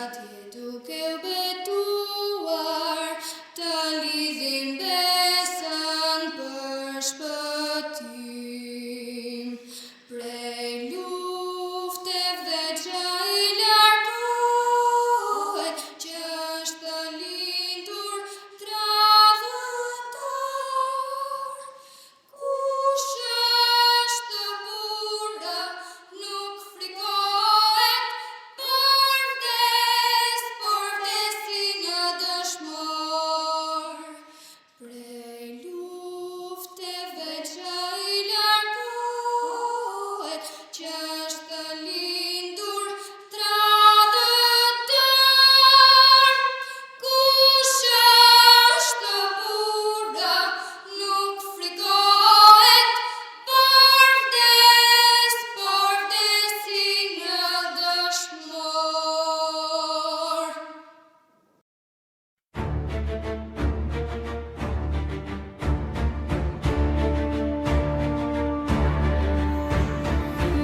atje duke u betuar, ta lidhin besën për shpëtim. Prej lufteve që i largohet, që është lindur tradhëtor. Kush është burra nuk frikohet, por vdes si një dëshmor. Prej lufteve që i largohet, që është lindur tradhëtor. Kush është burra nuk frikohet, por vdes si një dëshmor.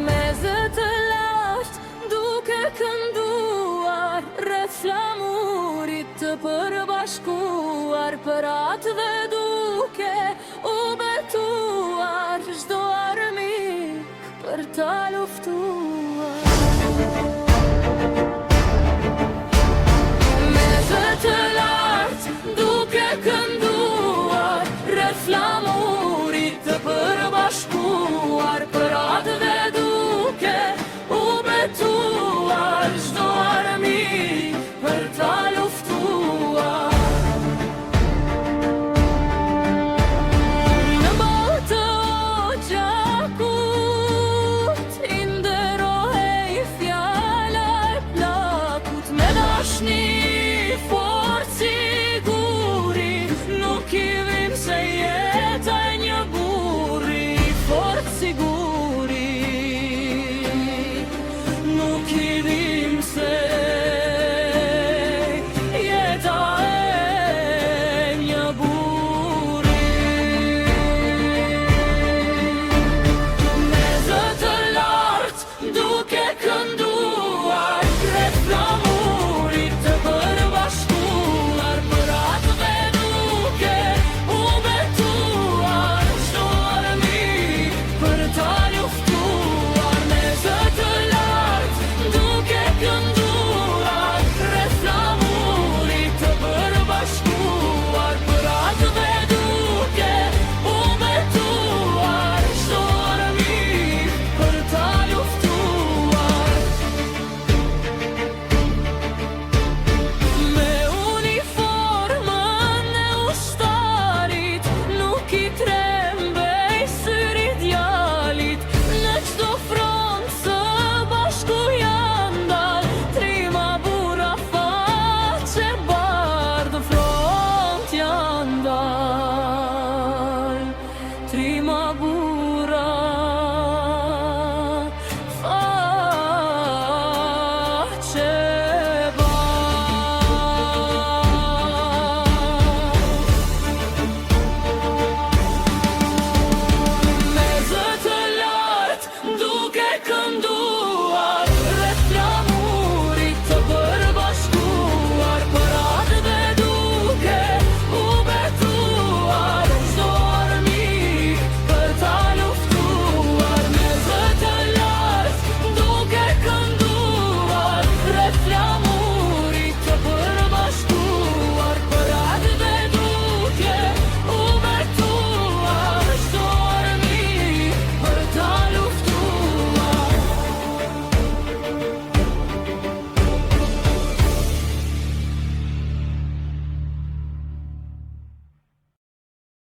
Meze të lashtë duke kënduar, rreth flamurit të përbashkuar, për atë dhe duke u betuar, çdo armik për ta luftuar.